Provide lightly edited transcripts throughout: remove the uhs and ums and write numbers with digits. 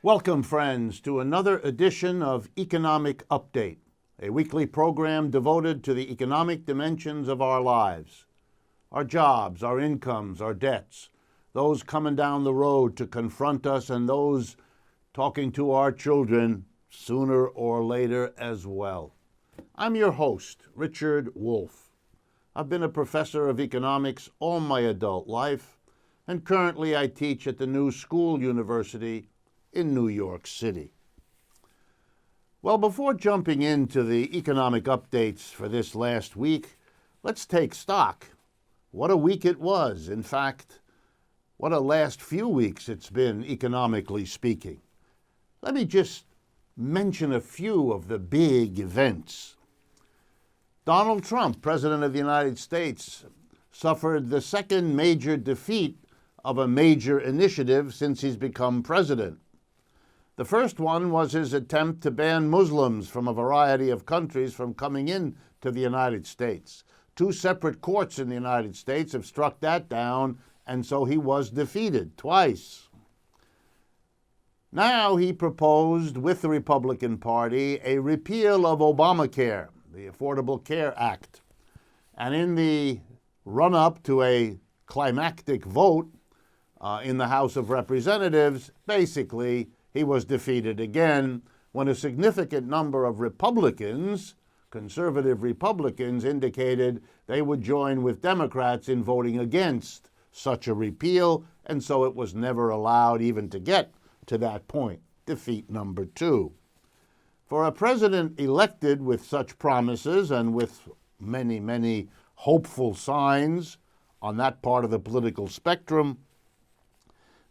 Welcome, friends, to another edition of Economic Update, a weekly program devoted to the economic dimensions of our lives, our jobs, our incomes, our debts, those coming down the road to confront us and those talking to our children sooner or later as well. I'm your host, Richard Wolff. I've been a professor of economics all my adult life, and currently I teach at the New School University in New York City. Well, before jumping into the economic updates for this last week, let's take stock. What a week it was. In fact, what a last few weeks it's been, economically speaking. Let me just mention a few of the big events. Donald Trump, President of the United States, suffered the second major defeat of a major initiative since he's become president. The first one was his attempt to ban Muslims from a variety of countries from coming in to the United States. Two separate courts in the United States have struck that down, and so he was defeated twice. Now he proposed with the Republican Party a repeal of Obamacare, the Affordable Care Act. And in the run-up to a climactic vote in the House of Representatives, basically, he was defeated again when a significant number of Republicans, conservative Republicans, indicated they would join with Democrats in voting against such a repeal, and so it was never allowed even to get to that point, defeat number two. For a president elected with such promises and with many, many hopeful signs on that part of the political spectrum,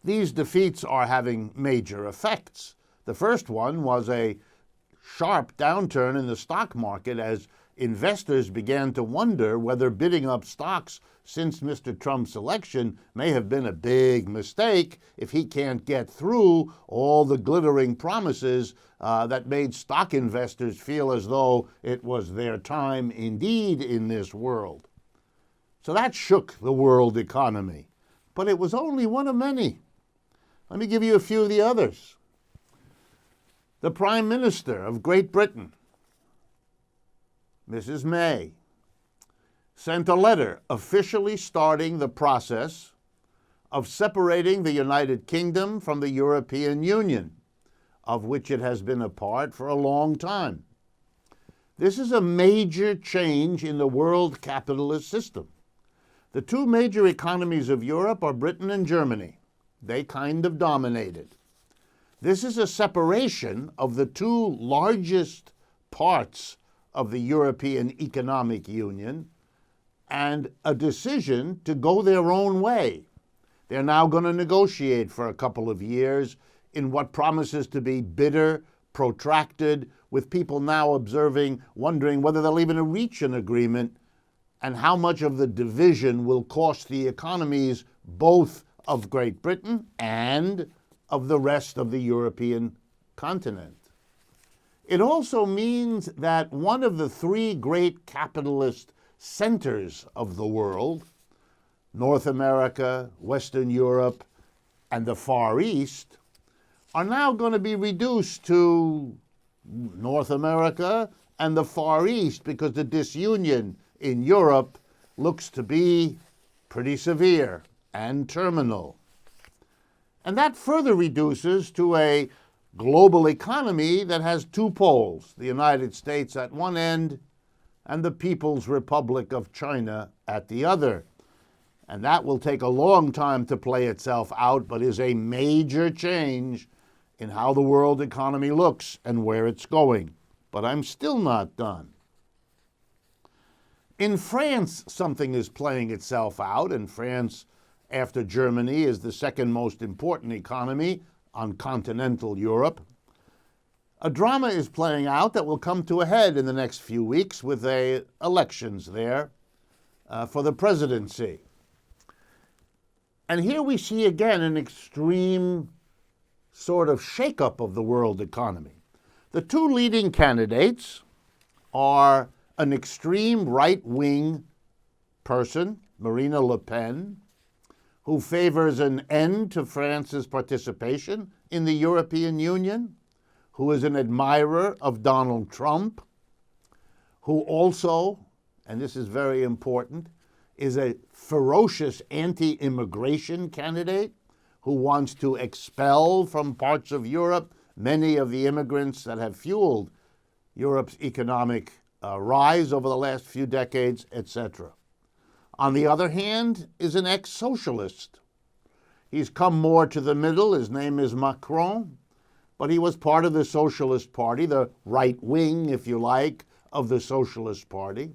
these defeats are having major effects. The first one was a sharp downturn in the stock market as investors began to wonder whether bidding up stocks since Mr. Trump's election may have been a big mistake if he can't get through all the glittering promises that made stock investors feel as though it was their time indeed in this world. So that shook the world economy, but it was only one of many. Let me give you a few of the others. The Prime Minister of Great Britain, Mrs. May, sent a letter officially starting the process of separating the United Kingdom from the European Union, of which it has been a part for a long time. This is a major change in the world capitalist system. The two major economies of Europe are Britain and Germany. They kind of dominated. This is a separation of the two largest parts of the European Economic Union and a decision to go their own way. They're now going to negotiate for a couple of years in what promises to be bitter, protracted, with people now observing, wondering whether they'll even reach an agreement and how much of the division will cost the economies both of Great Britain and of the rest of the European continent. It also means that one of the three great capitalist centers of the world, North America, Western Europe, and the Far East, are now going to be reduced to North America and the Far East because the disunion in Europe looks to be pretty severe and terminal. And that further reduces to a global economy that has two poles, the United States at one end and the People's Republic of China at the other. And that will take a long time to play itself out, but is a major change in how the world economy looks and where it's going. But I'm still not done. In France, something is playing itself out, and France, after Germany, is the second most important economy on continental Europe. A drama is playing out that will come to a head in the next few weeks with elections there for the presidency. And here we see again an extreme sort of shakeup of the world economy. The two leading candidates are an extreme right-wing person, Marine Le Pen, who favors an end to France's participation in the European Union, who is an admirer of Donald Trump, who also, and this is very important, is a ferocious anti-immigration candidate who wants to expel from parts of Europe many of the immigrants that have fueled Europe's economic rise over the last few decades, etc. On the other hand, is an ex-socialist. He's come more to the middle. His name is Macron, but he was part of the Socialist Party, the right wing, if you like, of the Socialist Party.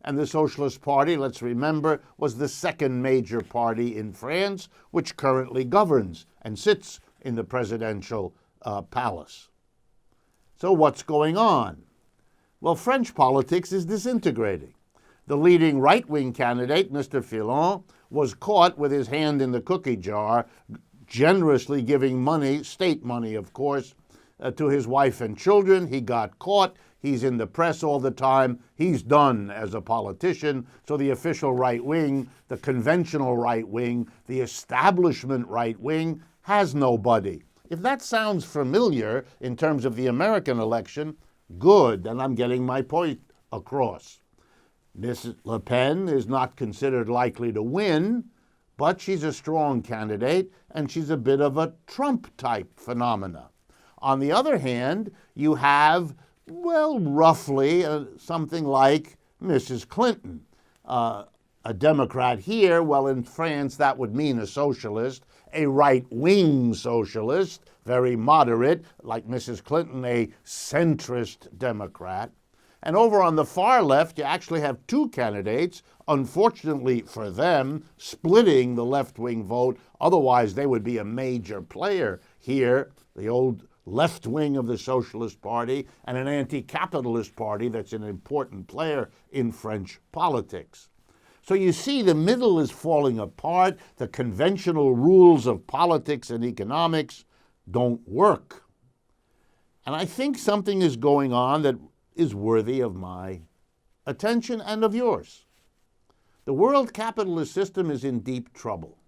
And the Socialist Party, let's remember, was the second major party in France, which currently governs and sits in the presidential palace. So what's going on? Well, French politics is disintegrating. The leading right-wing candidate, Mr. Fillon, was caught with his hand in the cookie jar, generously giving money, state money, of course, to his wife and children. He got caught. He's in the press all the time. He's done as a politician. So the official right wing, the conventional right wing, the establishment right wing has nobody. If that sounds familiar in terms of the American election, good, and I'm getting my point across. Mrs. Le Pen is not considered likely to win, but she's a strong candidate, and she's a bit of a Trump-type phenomena. On the other hand, you have, well, roughly something like Mrs. Clinton, a Democrat here. Well, in France, that would mean a socialist, a right-wing socialist, very moderate, like Mrs. Clinton, a centrist Democrat. And over on the far left, you actually have two candidates, unfortunately for them, splitting the left-wing vote. Otherwise, they would be a major player here, the old left wing of the Socialist Party, and an anti-capitalist party that's an important player in French politics. So you see, the middle is falling apart. The conventional rules of politics and economics don't work. And I think something is going on that is worthy of my attention and of yours. The world capitalist system is in deep trouble.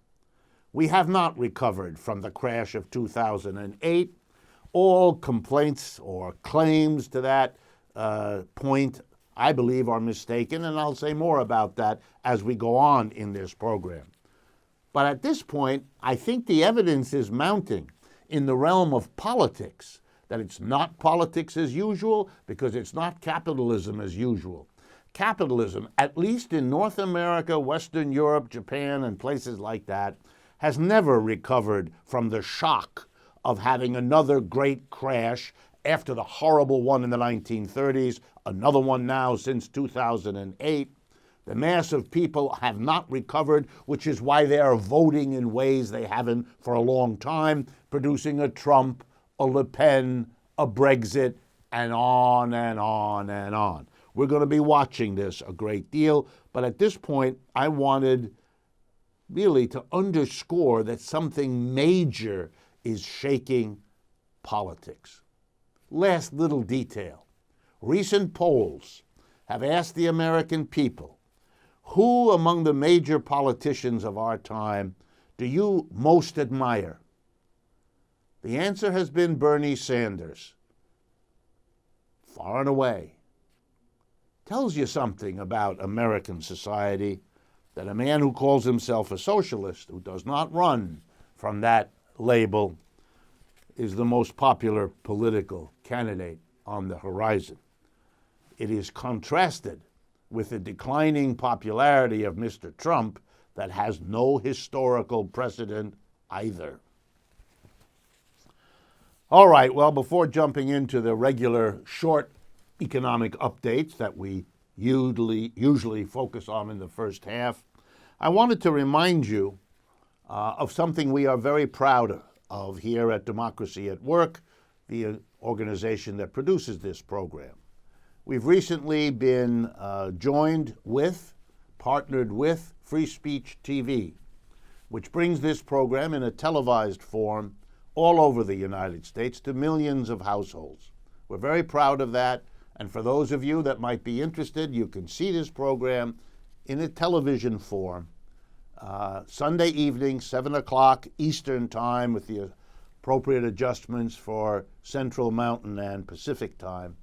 We have not recovered from the crash of 2008. All complaints or claims to that point, I believe, are mistaken, and I'll say more about that as we go on in this program. But at this point, I think the evidence is mounting in the realm of politics, that it's not politics as usual because it's not capitalism as usual. Capitalism, at least in North America, Western Europe, Japan, and places like that, has never recovered from the shock of having another great crash after the horrible one in the 1930s, another one now since 2008. The mass of people have not recovered, which is why they are voting in ways they haven't for a long time, producing a Trump, a Le Pen, a Brexit, and on and on and on. We're going to be watching this a great deal, but at this point, I wanted really to underscore that something major is shaking politics. Last little detail. Recent polls have asked the American people, who among the major politicians of our time do you most admire? The answer has been Bernie Sanders. Far and away. Tells you something about American society, that a man who calls himself a socialist, who does not run from that label, is the most popular political candidate on the horizon. It is contrasted with the declining popularity of Mr. Trump that has no historical precedent either. All right, well, before jumping into the regular short economic updates that we usually focus on in the first half, I wanted to remind you of something we are very proud of here at Democracy at Work, the organization that produces this program. We've recently been partnered with Free Speech TV, which brings this program in a televised form all over the United States to millions of households. We're very proud of that, and for those of you that might be interested, you can see this program in a television form Sunday evening, 7 o'clock Eastern Time, with the appropriate adjustments for Central Mountain and Pacific Time.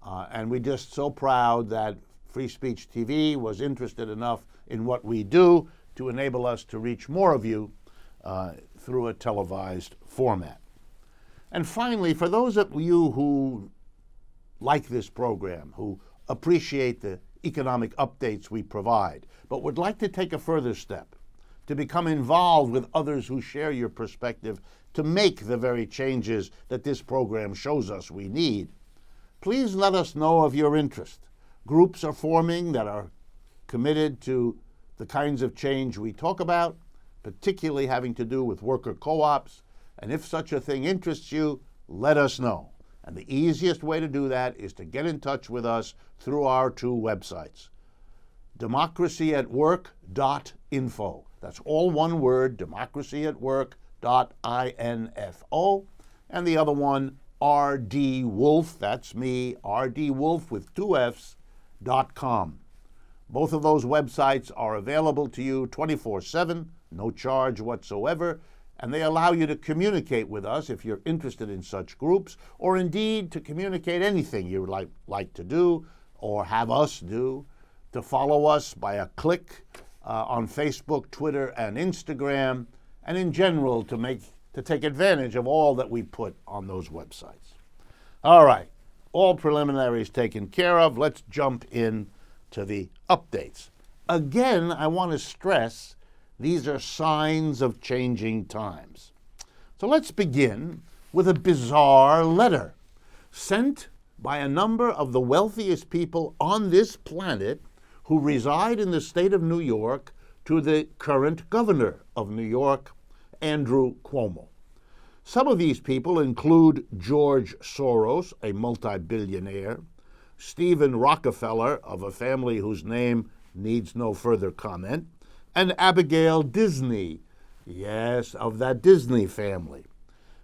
And we're just so proud that Free Speech TV was interested enough in what we do to enable us to reach more of you through a televised format. And finally, for those of you who like this program, who appreciate the economic updates we provide, but would like to take a further step, to become involved with others who share your perspective to make the very changes that this program shows us we need, please let us know of your interest. Groups are forming that are committed to the kinds of change we talk about, particularly having to do with worker co-ops, and if such a thing interests you, let us know. And the easiest way to do that is to get in touch with us through our two websites, democracyatwork.info. That's all one word, democracyatwork.info. And the other one, rdwolf, that's me, rdwolf with two Fs.com. Both of those websites are available to you 24/7, no charge whatsoever, and they allow you to communicate with us if you're interested in such groups, or indeed to communicate anything you would like to do or have us do, to follow us by a click on Facebook, Twitter, and Instagram, and in general to take advantage of all that we put on those websites. All right, all preliminaries taken care of. Let's jump in to the updates. Again, I want to stress these are signs of changing times. So let's begin with a bizarre letter sent by a number of the wealthiest people on this planet who reside in the state of New York to the current governor of New York, Andrew Cuomo. Some of these people include George Soros, a multi-billionaire, Stephen Rockefeller, of a family whose name needs no further comment, and Abigail Disney, yes, of that Disney family.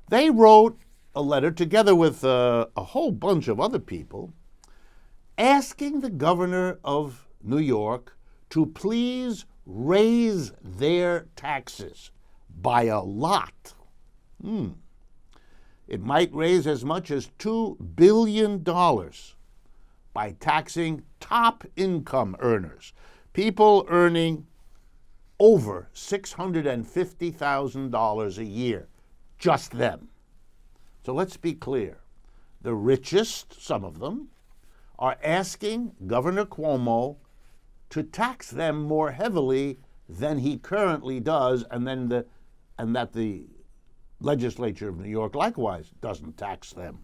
They wrote a letter together with a whole bunch of other people asking the governor of New York to please raise their taxes by a lot. It might raise as much as $2 billion by taxing top income earners, people earning over $650,000 a year, just them. So let's be clear. The richest, some of them, are asking Governor Cuomo to tax them more heavily than he currently does, and that the legislature of New York likewise doesn't tax them.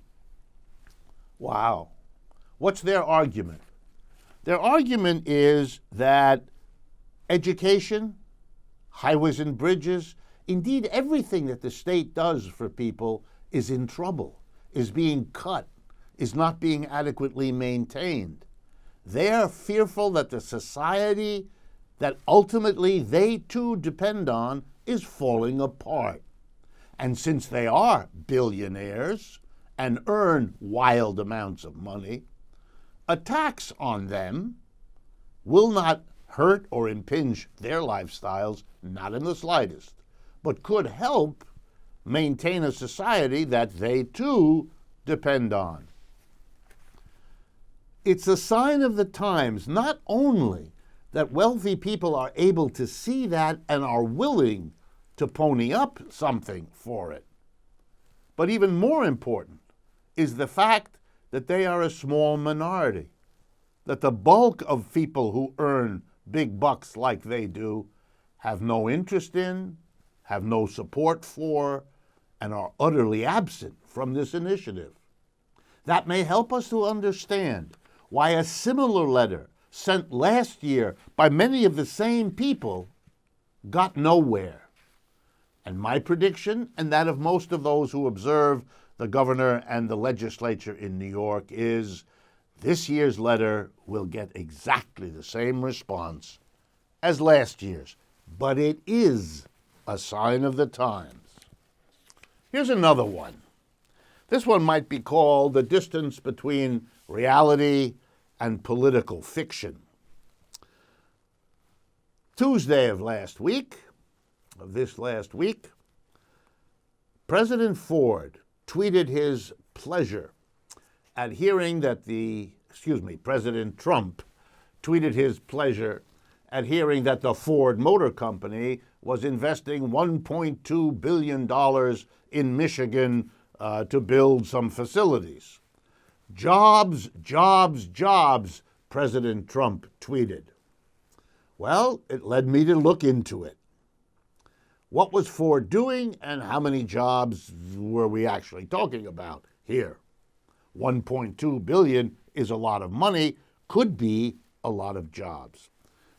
Wow. What's their argument? Their argument is that education, highways and bridges, indeed everything that the state does for people is in trouble, is being cut, is not being adequately maintained. They are fearful that the society that ultimately they too depend on is falling apart. And since they are billionaires and earn wild amounts of money, a tax on them will not hurt or impinge their lifestyles, not in the slightest, but could help maintain a society that they too depend on. It's a sign of the times, not only that wealthy people are able to see that and are willing to pony up something for it, but even more important is the fact that they are a small minority, that the bulk of people who earn big bucks like they do have no interest in, have no support for, and are utterly absent from this initiative. That may help us to understand why a similar letter sent last year by many of the same people got nowhere. And my prediction, and that of most of those who observe the governor and the legislature in New York, is this year's letter will get exactly the same response as last year's. But it is a sign of the times. Here's another one. This one might be called the distance between reality and political fiction. Tuesday of this last week, President Ford tweeted his pleasure at hearing that President Trump tweeted his pleasure at hearing that the Ford Motor Company was investing $1.2 billion in Michigan to build some facilities. Jobs, jobs, jobs, President Trump tweeted. Well, it led me to look into it. What was Ford doing and how many jobs were we actually talking about here? 1.2 billion is a lot of money, could be a lot of jobs.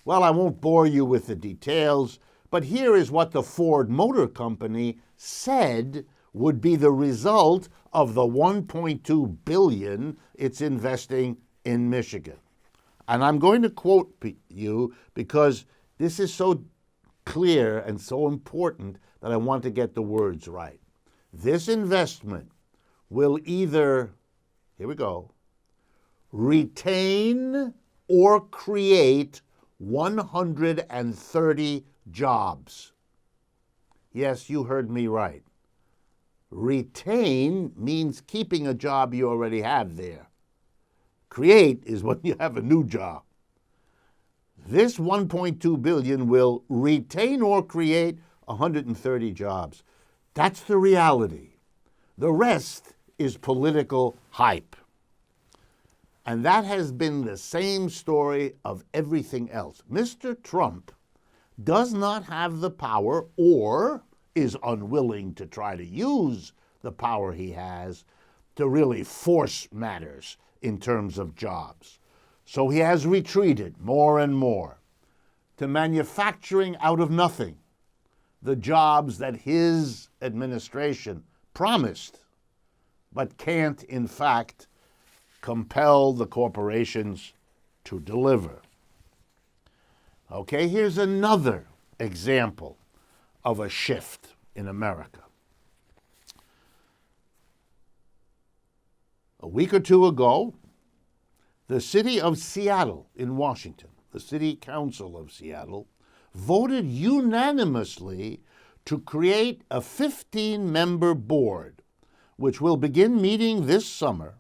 Well, I won't bore you with the details, but here is what the Ford Motor Company said would be the result of the 1.2 billion it's investing in Michigan. And I'm going to quote you because this is so clear and so important that I want to get the words right. This investment will either, here we go, retain or create 130 jobs. Yes, you heard me right. Retain means keeping a job you already have there. Create is when you have a new job. This 1.2 billion will retain or create 130 jobs. That's the reality. The rest is political hype. And that has been the same story of everything else. Mr. Trump does not have the power or is unwilling to try to use the power he has to really force matters in terms of jobs. So he has retreated more and more to manufacturing out of nothing the jobs that his administration promised, but can't, in fact, compel the corporations to deliver. Okay, here's another example of a shift in America. A week or two ago, the city of Seattle in Washington, the City Council of Seattle, voted unanimously to create a 15-member board, which will begin meeting this summer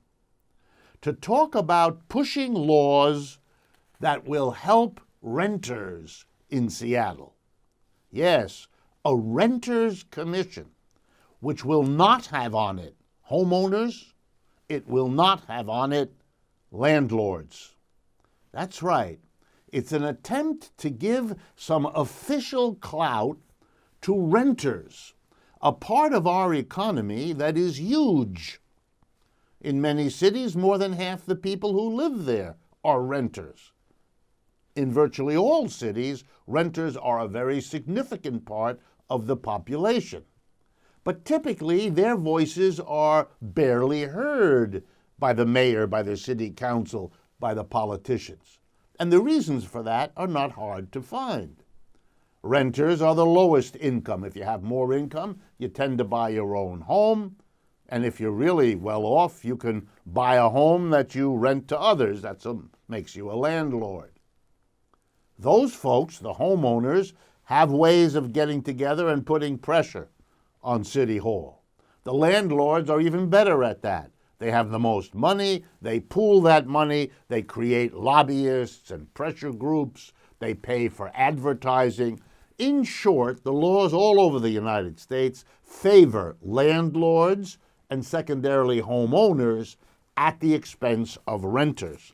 to talk about pushing laws that will help renters in Seattle. Yes, a renters commission, which will not have on it homeowners, it will not have on it landlords. That's right. It's an attempt to give some official clout to renters, a part of our economy that is huge. In many cities, more than half the people who live there are renters. In virtually all cities, renters are a very significant part of the population. But typically, their voices are barely heard by the mayor, by the city council, by the politicians. And the reasons for that are not hard to find. Renters are the lowest income. If you have more income, you tend to buy your own home. And if you're really well off, you can buy a home that you rent to others. That makes you a landlord. Those folks, the homeowners, have ways of getting together and putting pressure on City Hall. The landlords are even better at that. They have the most money, they pool that money, they create lobbyists and pressure groups, they pay for advertising. In short, the laws all over the United States favor landlords and secondarily homeowners at the expense of renters.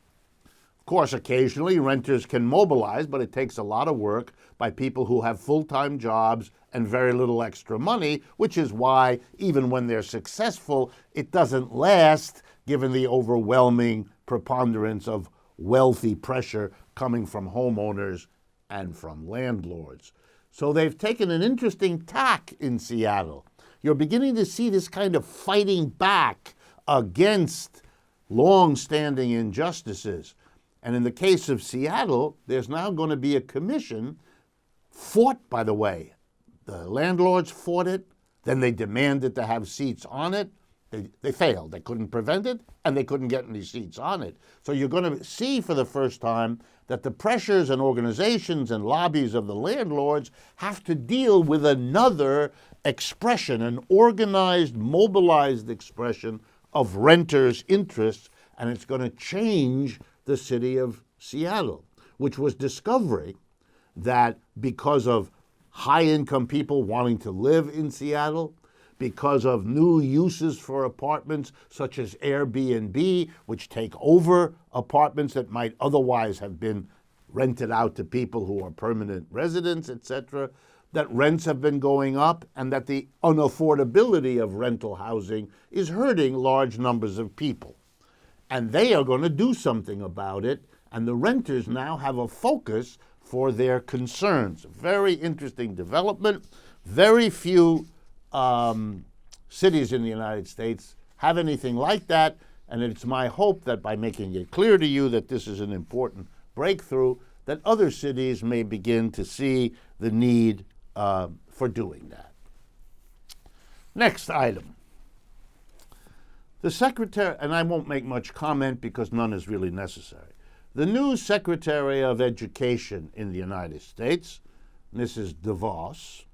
Of course, occasionally renters can mobilize, but it takes a lot of work by people who have full-time jobs and very little extra money, which is why, even when they're successful, it doesn't last, given the overwhelming preponderance of wealthy pressure coming from homeowners and from landlords. So they've taken an interesting tack in Seattle. You're beginning to see this kind of fighting back against long-standing injustices. And in the case of Seattle, there's now going to be a commission fought, by the way. The landlords fought it, then they demanded to have seats on it. They failed. They couldn't prevent it, and they couldn't get any seats on it. So you're going to see for the first time that the pressures and organizations and lobbies of the landlords have to deal with another expression, an organized, mobilized expression of renters' interests, and it's going to change the city of Seattle, which was discovering that because of high-income people wanting to live in Seattle, because of new uses for apartments such as Airbnb, which take over apartments that might otherwise have been rented out to people who are permanent residents, etc., that rents have been going up and that the unaffordability of rental housing is hurting large numbers of people. And they are going to do something about it, and the renters now have a focus for their concerns. Very interesting development. Very few cities in the United States have anything like that, and it's my hope that by making it clear to you that this is an important breakthrough, that other cities may begin to see the need for doing that. Next item. The Secretary, and I won't make much comment because none is really necessary. The new Secretary of Education in the United States, Mrs. DeVos,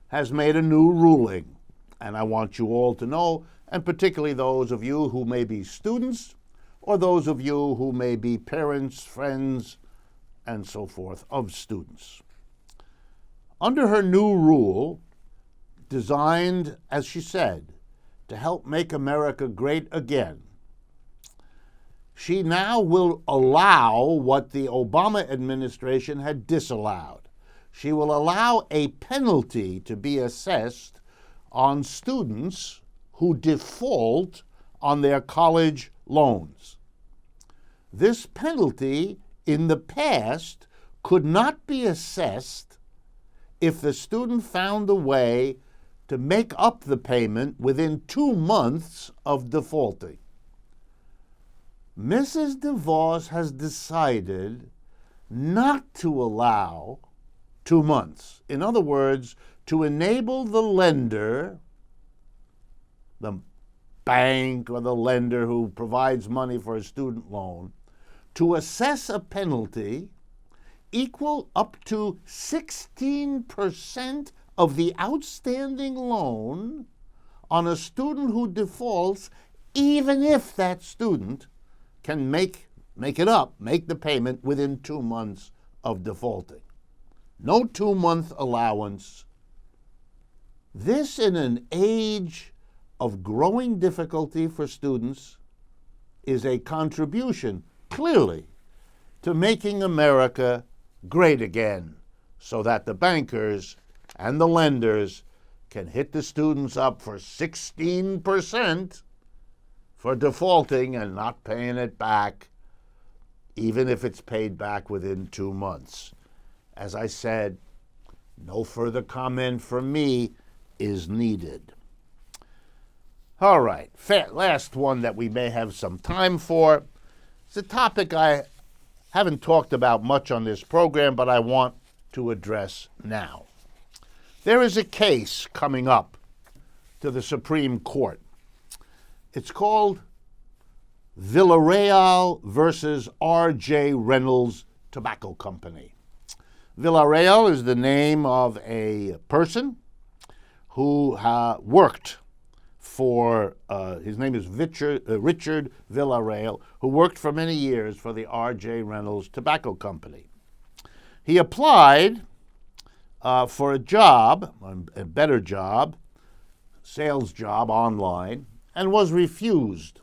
has made a new ruling, and I want you all to know, and particularly those of you who may be students or those of you who may be parents, friends, and so forth of students. Under her new rule, designed, as she said, to help make America great again, she now will allow what the Obama administration had disallowed. She will allow a penalty to be assessed on students who default on their college loans. This penalty in the past could not be assessed if the student found a way to make up the payment within 2 months of defaulting. Mrs. DeVos has decided not to allow 2 months. In other words, to enable the lender, the bank or the lender who provides money for a student loan, to assess a penalty equal up to 16% of the outstanding loan on a student who defaults, even if that student can make the payment within 2 months of defaulting. No 2-month allowance. This, in an age of growing difficulty for students, is a contribution, clearly, to making America great again, so that the bankers and the lenders can hit the students up for 16% for defaulting and not paying it back, even if it's paid back within 2 months. As I said, no further comment from me is needed. All right, last one that we may have some time for. It's a topic I haven't talked about much on this program, but I want to address now. There is a case coming up to the Supreme Court. It's called Villarreal versus R.J. Reynolds Tobacco Company. Villarreal is the name of a person who worked for, his name is Richard Villarreal, who worked for many years for the R.J. Reynolds Tobacco Company. He applied for a job, a better job, sales job online, and was refused.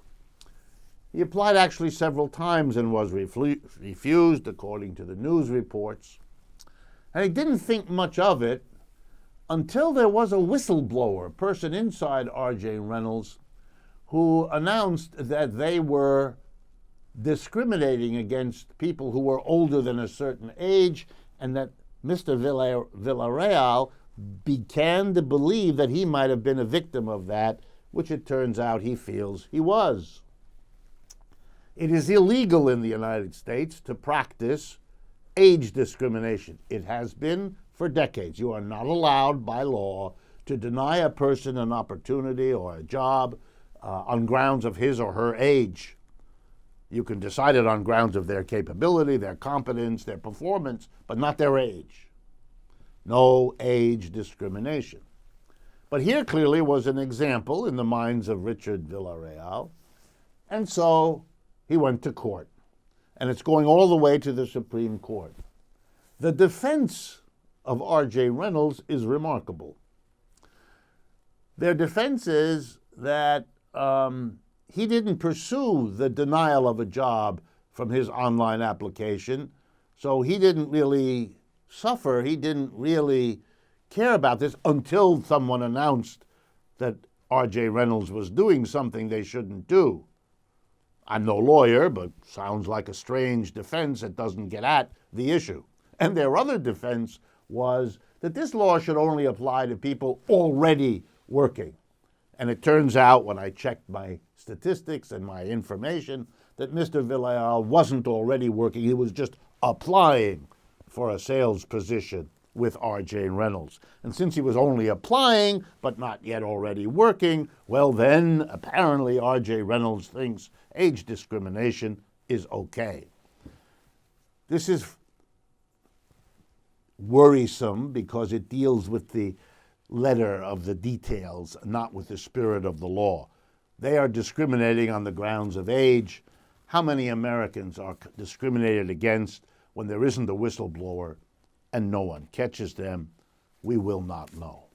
He applied actually several times and was refused, according to the news reports. And he didn't think much of it until there was a whistleblower, a person inside R.J. Reynolds, who announced that they were discriminating against people who were older than a certain age, and that Mr. Villarreal began to believe that he might have been a victim of that, which it turns out he feels he was. It is illegal in the United States to practice age discrimination. It has been for decades. You are not allowed by law to deny a person an opportunity or a job on grounds of his or her age. You can decide it on grounds of their capability, their competence, their performance, but not their age. No age discrimination. But here clearly was an example in the minds of Richard Villarreal, and so he went to court. And it's going all the way to the Supreme Court. The defense of R.J. Reynolds is remarkable. Their defense is that he didn't pursue the denial of a job from his online application, so he didn't really suffer, he didn't really care about this until someone announced that R.J. Reynolds was doing something they shouldn't do. I'm no lawyer, but sounds like a strange defense that doesn't get at the issue. And their other defense was that this law should only apply to people already working. And it turns out, when I checked my statistics and my information, that Mr. Villarreal wasn't already working. He was just applying for a sales position with R.J. Reynolds. And since he was only applying, but not yet already working, well then, apparently R.J. Reynolds thinks age discrimination is okay. This is worrisome because it deals with the letter of the details, not with the spirit of the law. They are discriminating on the grounds of age. How many Americans are discriminated against when there isn't a whistleblower and no one catches them? We will not know.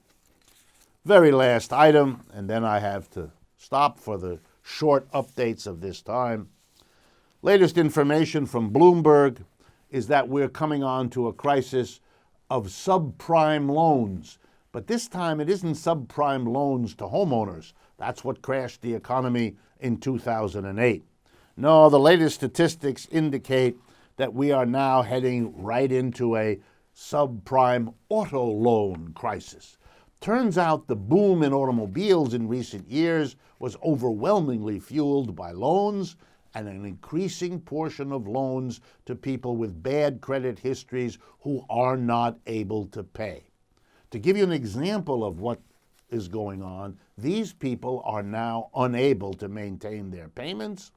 Very last item, and then I have to stop for the short updates of this time. Latest information from Bloomberg is that we're coming on to a crisis of subprime loans. But this time it isn't subprime loans to homeowners. That's what crashed the economy in 2008. No, the latest statistics indicate that we are now heading right into a subprime auto loan crisis. Turns out the boom in automobiles in recent years was overwhelmingly fueled by loans, and an increasing portion of loans to people with bad credit histories who are not able to pay. To give you an example of what is going on, these people are now unable to maintain their payments.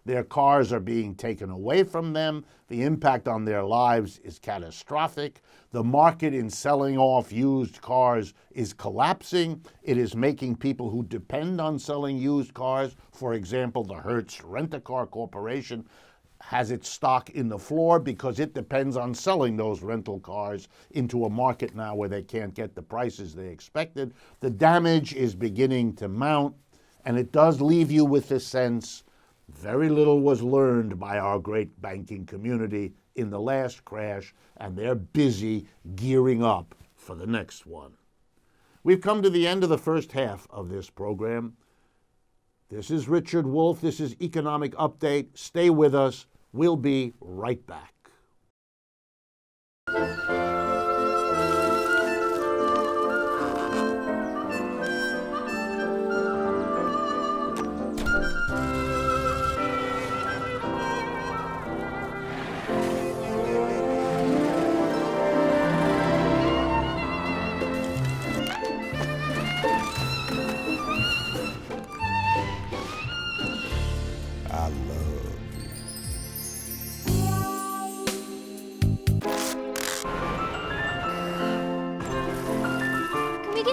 Their cars are being taken away from them. The impact on their lives is catastrophic. The market in selling off used cars is collapsing. It is making people who depend on selling used cars, for example, the Hertz Rent-A-Car Corporation, has its stock in the floor because it depends on selling those rental cars into a market now where they can't get the prices they expected. The damage is beginning to mount, and it does leave you with the sense very little was learned by our great banking community in the last crash, and they're busy gearing up for the next one. We've come to the end of the first half of this program. This is Richard Wolff. This is Economic Update. Stay with us. We'll be right back.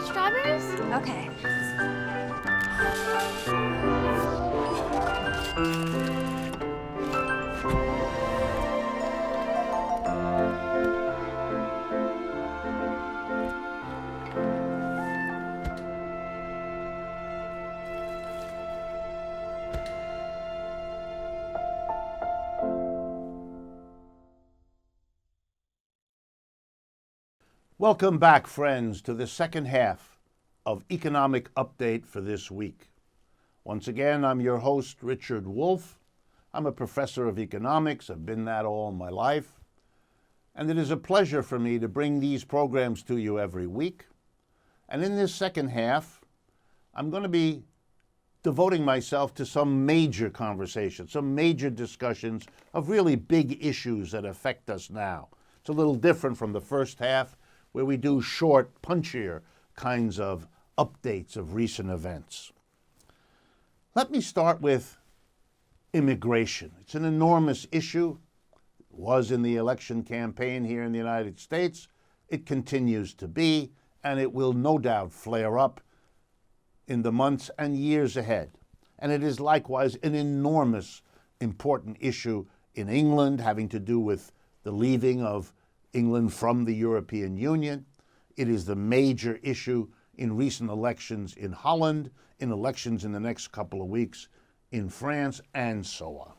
Strawberries? Okay. Welcome back, friends, to the second half of Economic Update for this week. Once again, I'm your host, Richard Wolff. I'm a professor of economics. I've been that all my life. And it is a pleasure for me to bring these programs to you every week. And in this second half, I'm going to be devoting myself to some major conversations, some major discussions of really big issues that affect us now. It's a little different from the first half, where we do short, punchier kinds of updates of recent events. Let me start with immigration. It's an enormous issue. It was in the election campaign here in the United States. It continues to be, and it will no doubt flare up in the months and years ahead. And it is likewise an enormous, important issue in England, having to do with the leaving of England from the European Union. It is the major issue in recent elections in Holland, in elections in the next couple of weeks in France, and so on.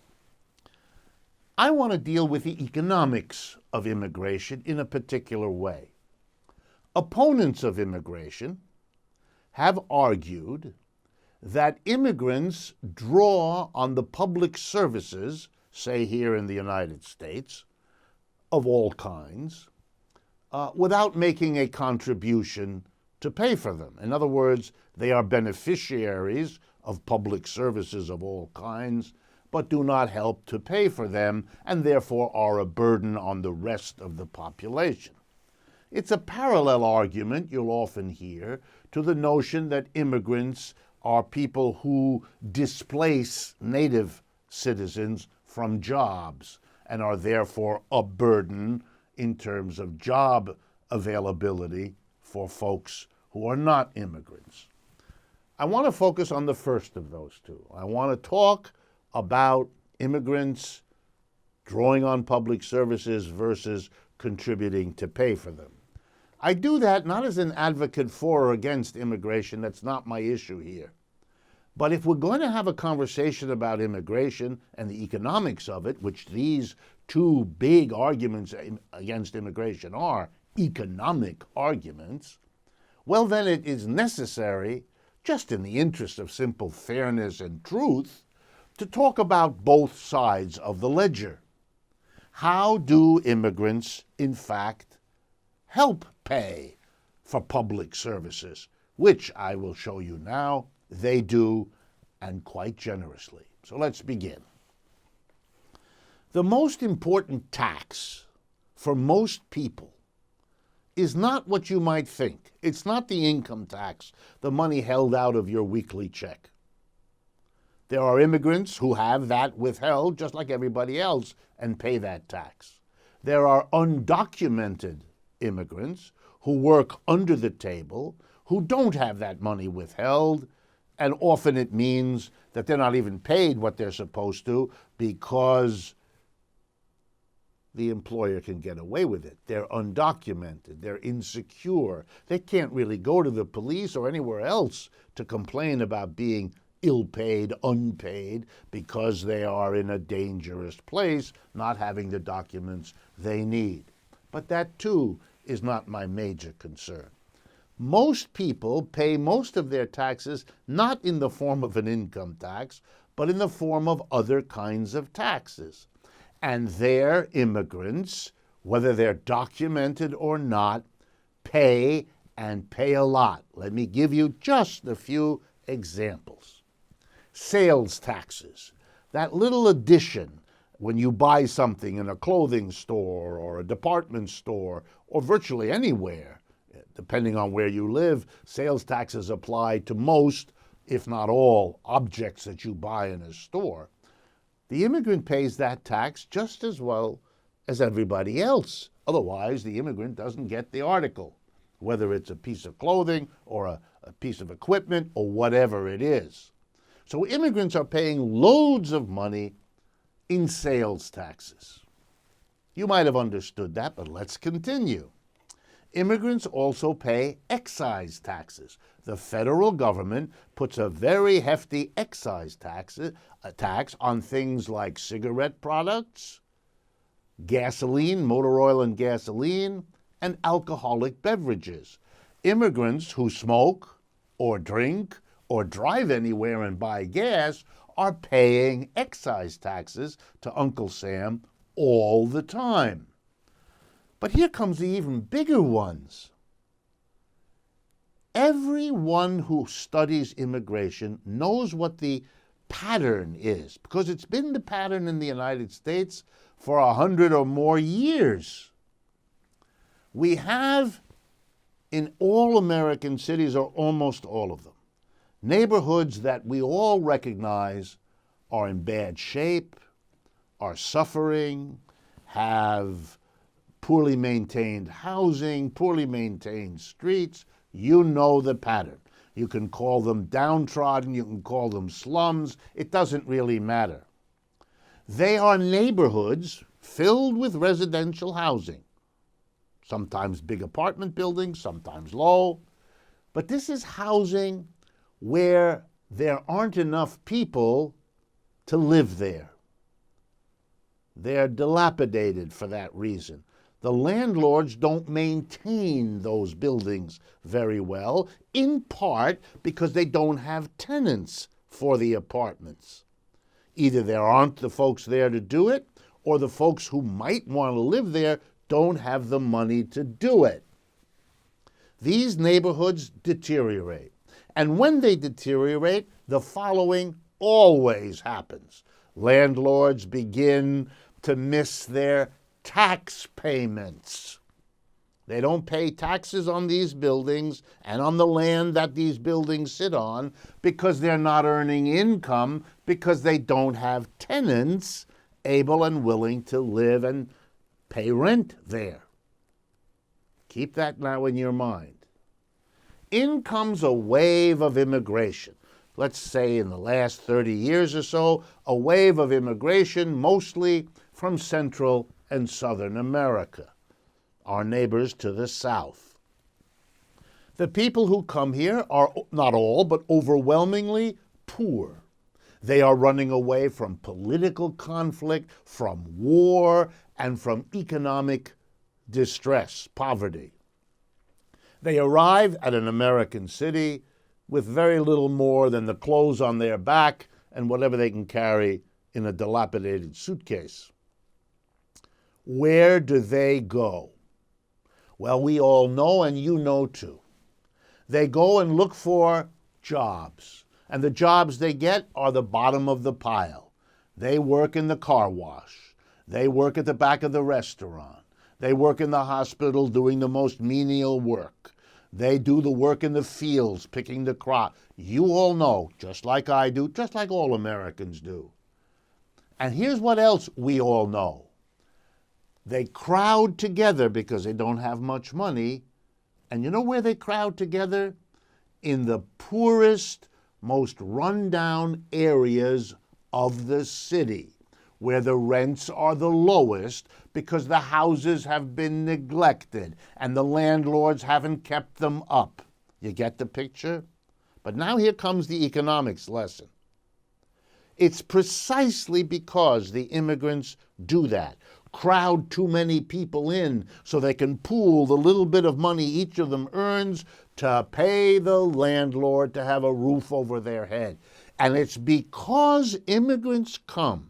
I want to deal with the economics of immigration in a particular way. Opponents of immigration have argued that immigrants draw on the public services, say here in the United States, of all kinds, without making a contribution to pay for them. In other words, they are beneficiaries of public services of all kinds, but do not help to pay for them, and therefore are a burden on the rest of the population. It's a parallel argument you'll often hear to the notion that immigrants are people who displace native citizens from jobs and are therefore a burden in terms of job availability for folks who are not immigrants. I want to focus on the first of those two. I want to talk about immigrants drawing on public services versus contributing to pay for them. I do that not as an advocate for or against immigration. That's not my issue here. But if we're going to have a conversation about immigration and the economics of it, which these two big arguments against immigration are economic arguments, well, then it is necessary, just in the interest of simple fairness and truth, to talk about both sides of the ledger. How do immigrants, in fact, help pay for public services, which I will show you now they do, and quite generously. So let's begin. The most important tax for most people is not what you might think. It's not the income tax, the money held out of your weekly check. There are immigrants who have that withheld just like everybody else and pay that tax. There are undocumented immigrants who work under the table who don't have that money withheld, and often it means that they're not even paid what they're supposed to because the employer can get away with it. They're undocumented, they're insecure, they can't really go to the police or anywhere else to complain about being ill-paid, unpaid, because they are in a dangerous place, not having the documents they need. But that too is not my major concern. Most people pay most of their taxes not in the form of an income tax, but in the form of other kinds of taxes. And their immigrants, whether they're documented or not, pay and pay a lot. Let me give you just a few examples. Sales taxes, that little addition when you buy something in a clothing store or a department store or virtually anywhere. Depending on where you live, sales taxes apply to most, if not all, objects that you buy in a store. The immigrant pays that tax just as well as everybody else. Otherwise, the immigrant doesn't get the article, whether it's a piece of clothing or a piece of equipment or whatever it is. So immigrants are paying loads of money in sales taxes. You might have understood that, but let's continue. Immigrants also pay excise taxes. The federal government puts a very hefty excise tax on things like cigarette products, gasoline, motor oil and gasoline, and alcoholic beverages. Immigrants who smoke or drink or drive anywhere and buy gas are paying excise taxes to Uncle Sam all the time. But here comes the even bigger ones. Everyone who studies immigration knows what the pattern is, because it's been the pattern in the United States for 100 or more years. We have in all American cities, or almost all of them, neighborhoods that we all recognize are in bad shape, are suffering, have poorly maintained housing, poorly maintained streets. You know the pattern. You can call them downtrodden, you can call them slums. It doesn't really matter. They are neighborhoods filled with residential housing, sometimes big apartment buildings, sometimes low. But this is housing where there aren't enough people to live there. They're dilapidated for that reason. The landlords don't maintain those buildings very well, in part because they don't have tenants for the apartments. Either there aren't the folks there to do it, or the folks who might want to live there don't have the money to do it. These neighborhoods deteriorate. And when they deteriorate, the following always happens. Landlords begin to miss their tax payments. They don't pay taxes on these buildings and on the land that these buildings sit on because they're not earning income, because they don't have tenants able and willing to live and pay rent there. Keep that now in your mind. In comes a wave of immigration. Let's say in the last 30 years or so, a wave of immigration mostly from Central and Southern America, our neighbors to the south. The people who come here are not all, but overwhelmingly poor. They are running away from political conflict, from war, and from economic distress, poverty. They arrive at an American city with very little more than the clothes on their back and whatever they can carry in a dilapidated suitcase. Where do they go? Well, we all know, and you know too. They go and look for jobs, and the jobs they get are the bottom of the pile. They work in the car wash. They work at the back of the restaurant. They work in the hospital doing the most menial work. They do the work in the fields, picking the crop. You all know, just like I do, just like all Americans do. And here's what else we all know. They crowd together because they don't have much money. And you know where they crowd together? In the poorest, most run-down areas of the city, where the rents are the lowest because the houses have been neglected and the landlords haven't kept them up. You get the picture? But now here comes the economics lesson. It's precisely because the immigrants do that, crowd too many people in so they can pool the little bit of money each of them earns to pay the landlord to have a roof over their head. And it's because immigrants come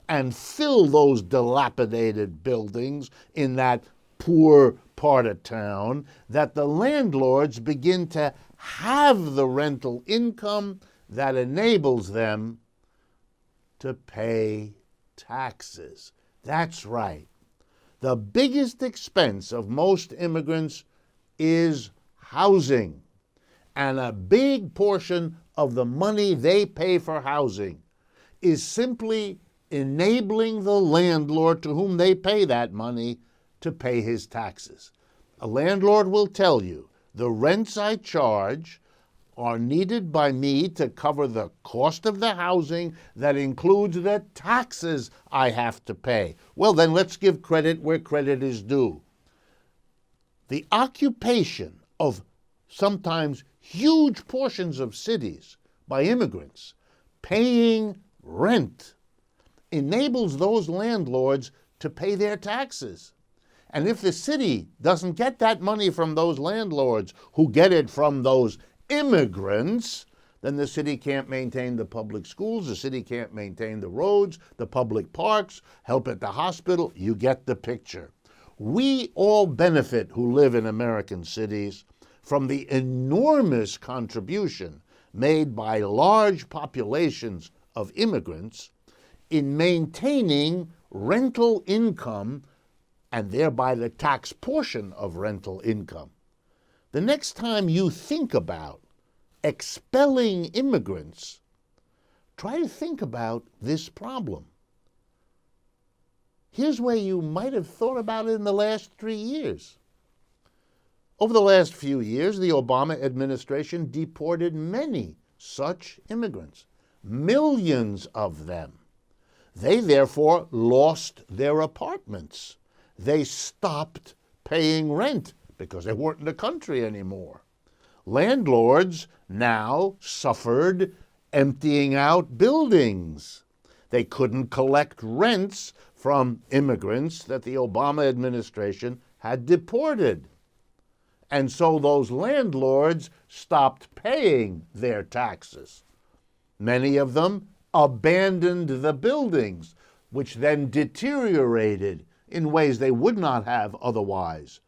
and fill those dilapidated buildings in that poor part of town that the landlords begin to have the rental income that enables them to pay taxes. That's right. The biggest expense of most immigrants is housing. And a big portion of the money they pay for housing is simply enabling the landlord to whom they pay that money to pay his taxes. A landlord will tell you, the rents I charge are needed by me to cover the cost of the housing that includes the taxes I have to pay. Well, then let's give credit where credit is due. The occupation of sometimes huge portions of cities by immigrants paying rent enables those landlords to pay their taxes. And if the city doesn't get that money from those landlords who get it from those immigrants, then the city can't maintain the public schools, the city can't maintain the roads, the public parks, help at the hospital. You get the picture. We all benefit who live in American cities from the enormous contribution made by large populations of immigrants in maintaining rental income and thereby the tax portion of rental income. The next time you think about expelling immigrants, try to think about this problem. Here's where you might have thought about it in the last 3 years. Over the last few years, the Obama administration deported many such immigrants, millions of them. They therefore lost their apartments. They stopped paying rent because they weren't in the country anymore. Landlords now suffered emptying out buildings. They couldn't collect rents from immigrants that the Obama administration had deported. And so those landlords stopped paying their taxes. Many of them abandoned the buildings, which then deteriorated in ways they would not have otherwise,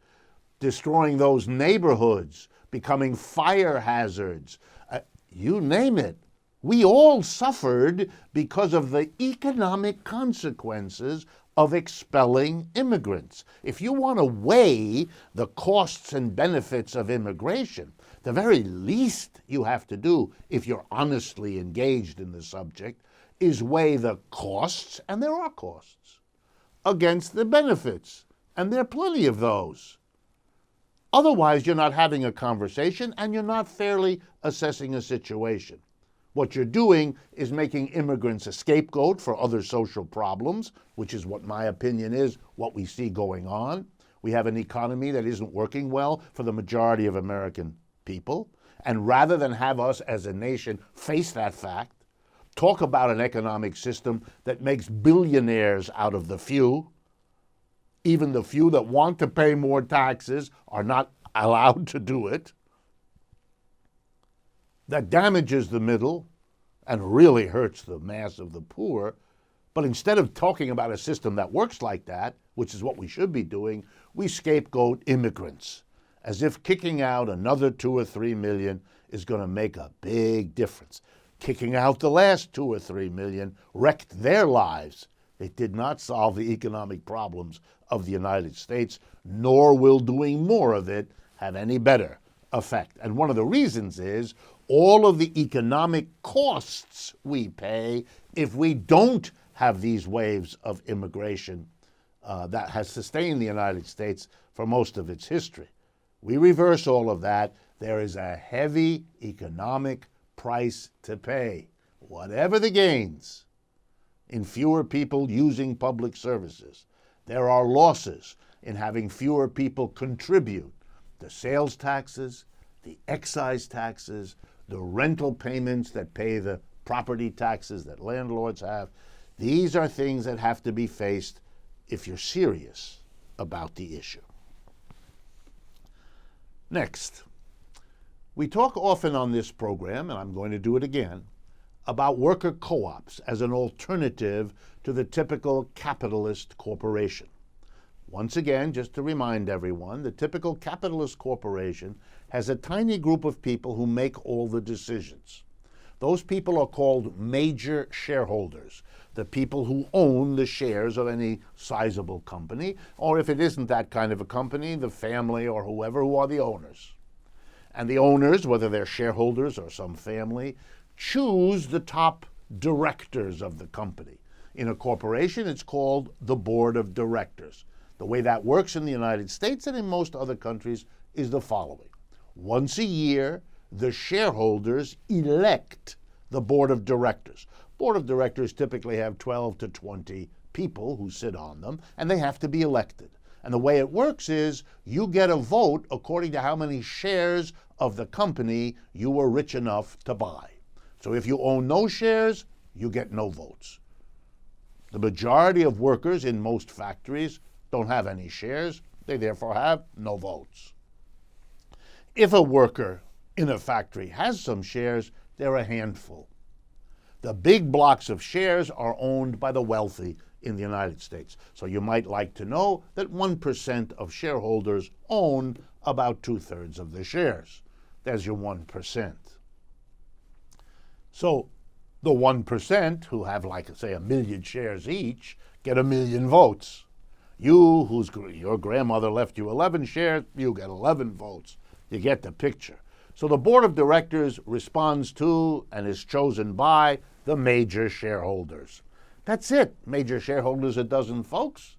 destroying those neighborhoods, becoming fire hazards, you name it. We all suffered because of the economic consequences of expelling immigrants. If you want to weigh the costs and benefits of immigration, the very least you have to do, if you're honestly engaged in the subject, is weigh the costs, and there are costs, against the benefits, and there are plenty of those. Otherwise, you're not having a conversation, and you're not fairly assessing a situation. What you're doing is making immigrants a scapegoat for other social problems, which is what my opinion is, what we see going on. We have an economy that isn't working well for the majority of American people. And rather than have us as a nation face that fact, talk about an economic system that makes billionaires out of the few, even the few that want to pay more taxes are not allowed to do it, that damages the middle and really hurts the mass of the poor. But instead of talking about a system that works like that, which is what we should be doing, we scapegoat immigrants, as if kicking out another 2 or 3 million is going to make a big difference. Kicking out the last 2 or 3 million wrecked their lives. It did not solve the economic problems of the United States, nor will doing more of it have any better effect. And one of the reasons is all of the economic costs we pay if we don't have these waves of immigration that has sustained the United States for most of its history. We reverse all of that. There is a heavy economic price to pay, whatever the gains, in fewer people using public services. There are losses in having fewer people contribute the sales taxes, the excise taxes, the rental payments that pay the property taxes that landlords have. These are things that have to be faced if you're serious about the issue. Next, we talk often on this program, and I'm going to do it again, about worker co-ops as an alternative to the typical capitalist corporation. Once again, just to remind everyone, the typical capitalist corporation has a tiny group of people who make all the decisions. Those people are called major shareholders, the people who own the shares of any sizable company, or if it isn't that kind of a company, the family or whoever who are the owners. And the owners, whether they're shareholders or some family, choose the top directors of the company. In a corporation, it's called the board of directors. The way that works in the United States and in most other countries is the following. Once a year, the shareholders elect the board of directors. Board of directors typically have 12 to 20 people who sit on them, and they have to be elected. And the way it works is you get a vote according to how many shares of the company you were rich enough to buy. So if you own no shares, you get no votes. The majority of workers in most factories don't have any shares. They therefore have no votes. If a worker in a factory has some shares, they're a handful. The big blocks of shares are owned by the wealthy in the United States. So you might like to know that 1% of shareholders own about 2/3 of the shares. There's your 1%. So the 1% who have, like, say, 1 million shares each, get 1 million votes. You, your grandmother left you 11 shares, you get 11 votes. You get the picture. So the board of directors responds to and is chosen by the major shareholders. That's it. Major shareholders, a dozen folks.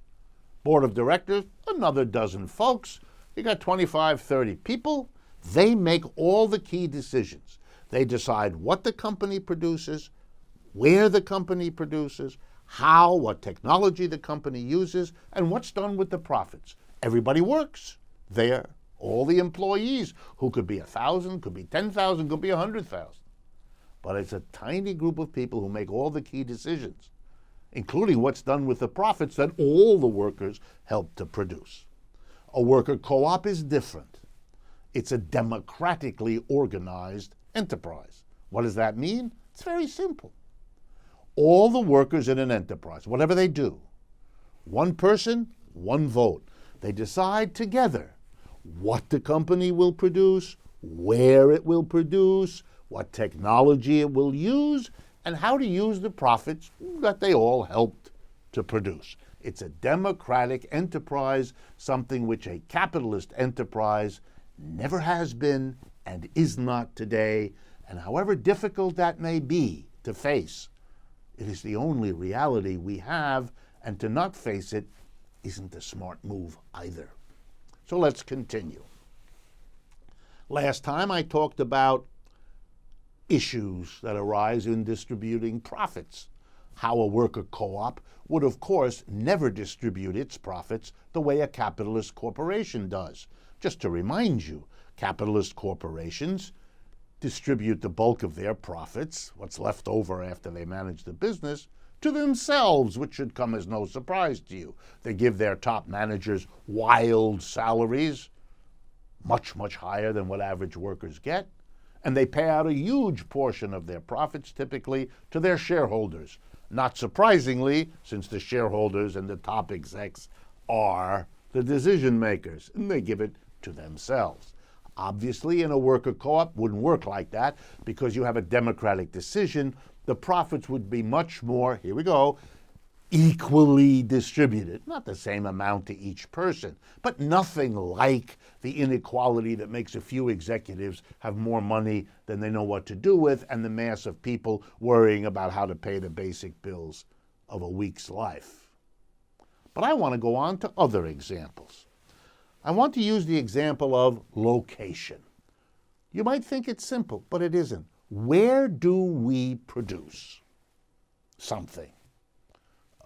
Board of directors, another dozen folks. You got 25, 30 people. They make all the key decisions. They decide what the company produces, where the company produces, how, what technology the company uses, and what's done with the profits. Everybody works there. All the employees, who could be 1,000, could be 10,000, could be 100,000. But it's a tiny group of people who make all the key decisions, including what's done with the profits that all the workers help to produce. A worker co-op is different. It's a democratically organized enterprise. What does that mean? It's very simple. All the workers in an enterprise, whatever they do, one person, one vote. They decide together what the company will produce, where it will produce, what technology it will use, and how to use the profits that they all helped to produce. It's a democratic enterprise, something which a capitalist enterprise never has been and is not today. And however difficult that may be to face, it is the only reality we have, and to not face it isn't a smart move either. So let's continue. Last time I talked about issues that arise in distributing profits. How a worker co-op would, of course, never distribute its profits the way a capitalist corporation does. Just to remind you, capitalist corporations distribute the bulk of their profits, what's left over after they manage the business, to themselves, which should come as no surprise to you. They give their top managers wild salaries, much, much higher than what average workers get, and they pay out a huge portion of their profits, typically, to their shareholders. Not surprisingly, since the shareholders and the top execs are the decision makers, and they give it to themselves. Obviously, in a worker co-op, wouldn't work like that, because you have a democratic decision. The profits would be much more, here we go, equally distributed. Not the same amount to each person, but nothing like the inequality that makes a few executives have more money than they know what to do with, and the mass of people worrying about how to pay the basic bills of a week's life. But I want to go on to other examples. I want to use the example of location. You might think it's simple, but it isn't. Where do we produce something?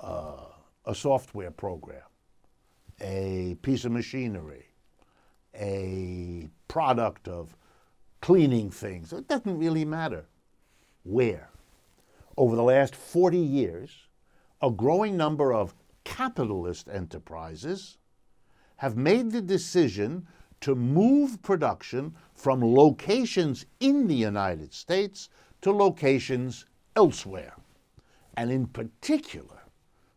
A software program, a piece of machinery, a product of cleaning things. It doesn't really matter where. Over the last 40 years, a growing number of capitalist enterprises have made the decision to move production from locations in the United States to locations elsewhere, and in particular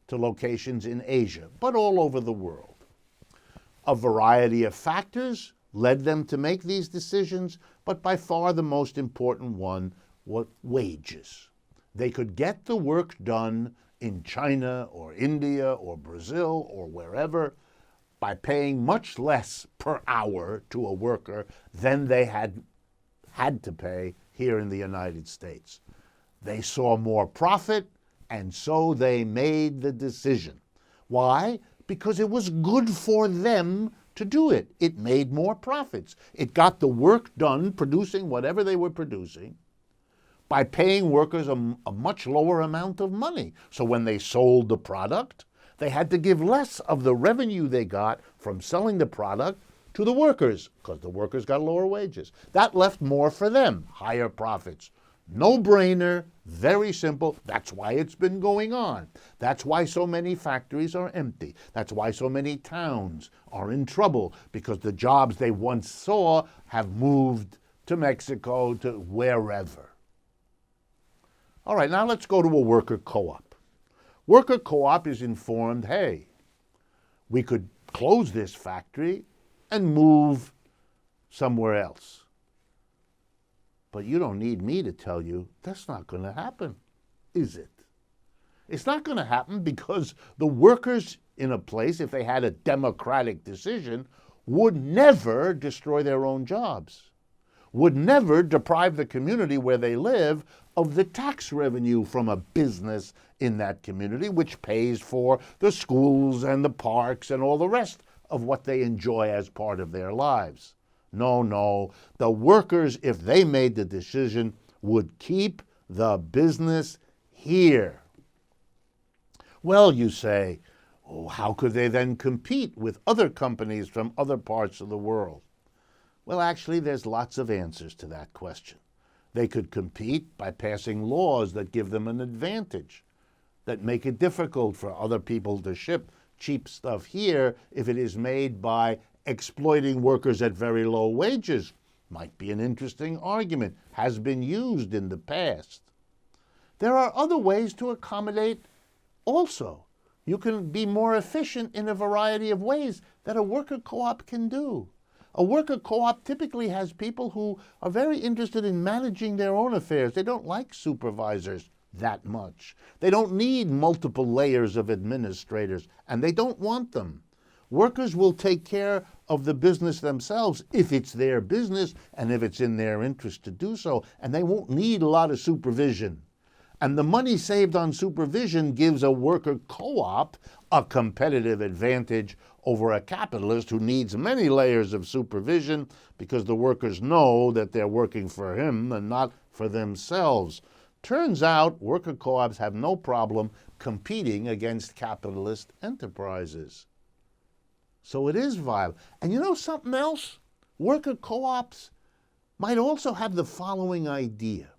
to locations in Asia, but all over the world. A variety of factors led them to make these decisions, but by far the most important one was wages. They could get the work done in China or India or Brazil or wherever by paying much less per hour to a worker than they had to pay here in the United States. They saw more profit, and so they made the decision. Why? Because it was good for them to do it. It made more profits. It got the work done, producing whatever they were producing, by paying workers a much lower amount of money. So when they sold the product, they had to give less of the revenue they got from selling the product to the workers, because the workers got lower wages. That left more for them, higher profits. No-brainer, very simple. That's why it's been going on. That's why so many factories are empty. That's why so many towns are in trouble, because the jobs they once saw have moved to Mexico, to wherever. All right, now let's go to a worker co-op. Worker co-op is informed, hey, we could close this factory and move somewhere else. But you don't need me to tell you that's not going to happen, is it? It's not going to happen because the workers in a place, if they had a democratic decision, would never destroy their own jobs, would never deprive the community where they live of the tax revenue from a business in that community, which pays for the schools and the parks and all the rest of what they enjoy as part of their lives. No, no. The workers, if they made the decision, would keep the business here. Well, you say, oh, how could they then compete with other companies from other parts of the world? Well, actually, there's lots of answers to that question. They could compete by passing laws that give them an advantage, that make it difficult for other people to ship cheap stuff here if it is made by exploiting workers at very low wages. Might be an interesting argument, has been used in the past. There are other ways to accommodate also. You can be more efficient in a variety of ways that a worker co-op can do. A worker co-op typically has people who are very interested in managing their own affairs. They don't like supervisors that much. They don't need multiple layers of administrators, and they don't want them. Workers will take care of the business themselves if it's their business and if it's in their interest to do so, and they won't need a lot of supervision. And the money saved on supervision gives a worker co-op a competitive advantage over a capitalist who needs many layers of supervision because the workers know that they're working for him and not for themselves. Turns out worker co-ops have no problem competing against capitalist enterprises. So it is viable. And you know something else? Worker co-ops might also have the following idea.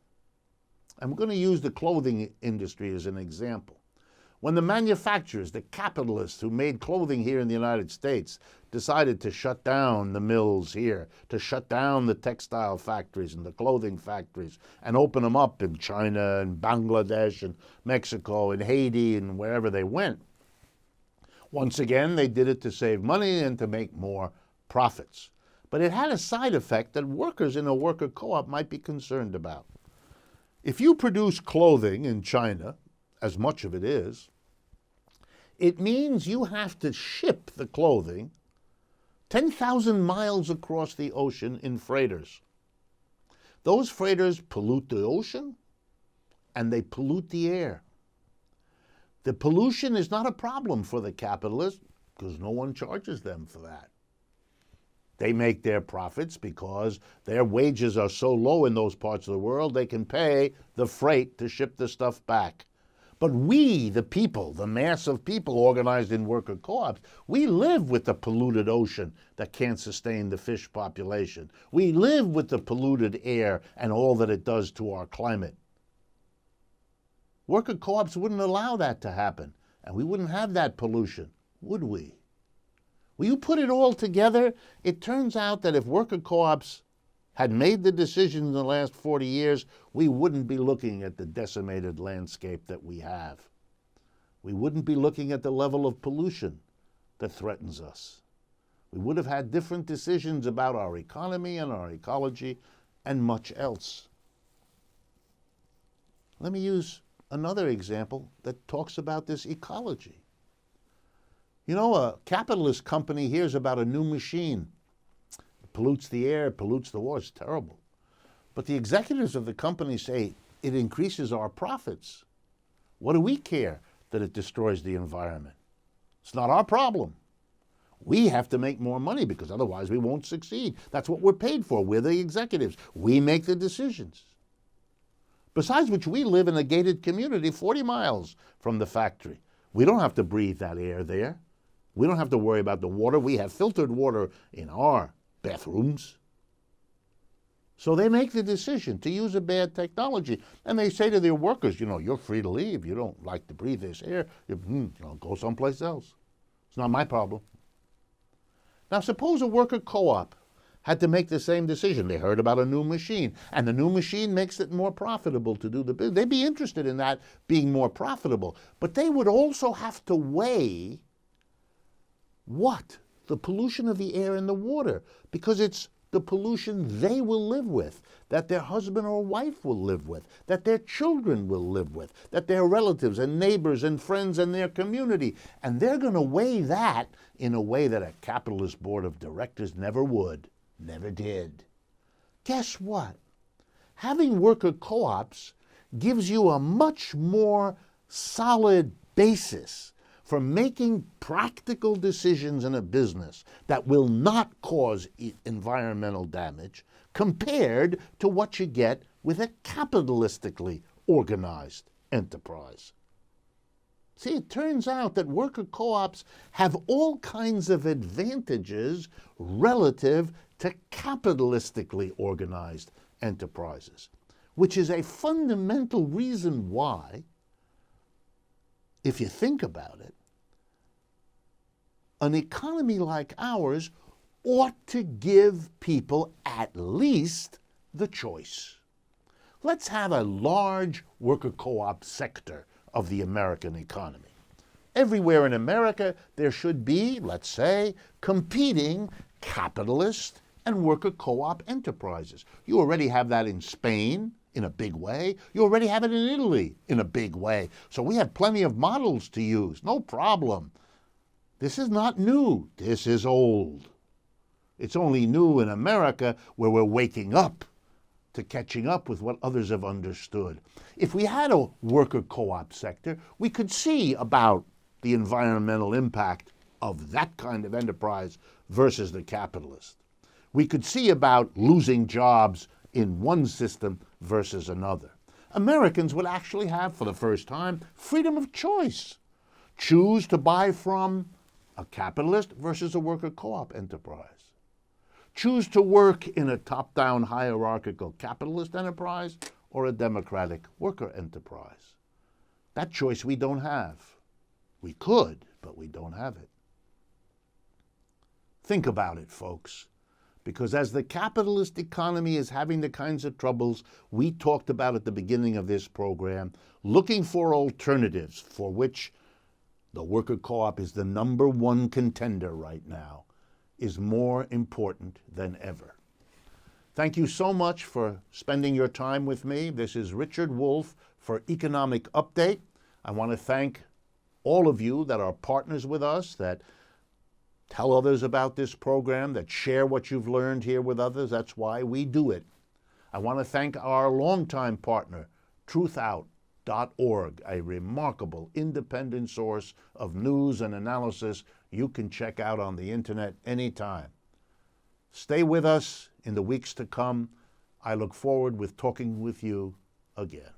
I'm going to use the clothing industry as an example. When the manufacturers, the capitalists who made clothing here in the United States, decided to shut down the mills here, to shut down the textile factories and the clothing factories, and open them up in China and Bangladesh and Mexico and Haiti and wherever they went, once again, they did it to save money and to make more profits. But it had a side effect that workers in a worker co-op might be concerned about. If you produce clothing in China, as much of it is, it means you have to ship the clothing 10,000 miles across the ocean in freighters. Those freighters pollute the ocean and they pollute the air. The pollution is not a problem for the capitalists because no one charges them for that. They make their profits because their wages are so low in those parts of the world they can pay the freight to ship the stuff back. But we, the people, the mass of people organized in worker co-ops, we live with the polluted ocean that can't sustain the fish population. We live with the polluted air and all that it does to our climate. Worker co-ops wouldn't allow that to happen, and we wouldn't have that pollution, would we? Well, you put it all together, it turns out that if worker co-ops had made the decision in the last 40 years, we wouldn't be looking at the decimated landscape that we have. We wouldn't be looking at the level of pollution that threatens us. We would have had different decisions about our economy and our ecology and much else. Let me use another example that talks about this ecology. You know, a capitalist company hears about a new machine. It pollutes the air, pollutes the water. It's terrible. But the executives of the company say it increases our profits. What do we care that it destroys the environment? It's not our problem. We have to make more money because otherwise we won't succeed. That's what we're paid for. We're the executives. We make the decisions. Besides which, we live in a gated community 40 miles from the factory. We don't have to breathe that air there. We don't have to worry about the water. We have filtered water in our bathrooms. So they make the decision to use a bad technology. And they say to their workers, you know, you're free to leave. You don't like to breathe this air. Go someplace else. It's not my problem. Now, suppose a worker co-op had to make the same decision. They heard about a new machine, and the new machine makes it more profitable to do the business. They'd be interested in that being more profitable. But they would also have to weigh what? The pollution of the air and the water, because it's the pollution they will live with, that their husband or wife will live with, that their children will live with, that their relatives and neighbors and friends and their community. And they're going to weigh that in a way that a capitalist board of directors never would, never did. guess what? Having worker co-ops gives you a much more solid basis for making practical decisions in a business that will not cause environmental damage compared to what you get with a capitalistically organized enterprise. See, it turns out that worker co-ops have all kinds of advantages relative to capitalistically organized enterprises, which is a fundamental reason why, if you think about it, an economy like ours ought to give people at least the choice. Let's have a large worker co-op sector of the American economy. Everywhere in America, there should be, let's say, competing capitalist and worker co-op enterprises. You already have that in Spain in a big way. You already have it in Italy in a big way. So we have plenty of models to use, no problem. This is not new. This is old. It's only new in America where we're waking up to catching up with what others have understood. If we had a worker co-op sector, we could see about the environmental impact of that kind of enterprise versus the capitalist. We could see about losing jobs in one system versus another. Americans would actually have, for the first time, freedom of choice. Choose to buy from a capitalist versus a worker co-op enterprise. Choose to work in a top-down hierarchical capitalist enterprise or a democratic worker enterprise. That choice we don't have. We could, but we don't have it. Think about it, folks, because as the capitalist economy is having the kinds of troubles we talked about at the beginning of this program, looking for alternatives for which the worker co-op is the #1 contender right now, is more important than ever. Thank you so much for spending your time with me. This is Richard Wolff for Economic Update. I want to thank all of you that are partners with us, that tell others about this program, that share what you've learned here with others. That's why we do it. I want to thank our longtime partner, truthout.org, a remarkable independent source of news and analysis you can check out on the internet anytime. Stay with us in the weeks to come. I look forward with talking with you again.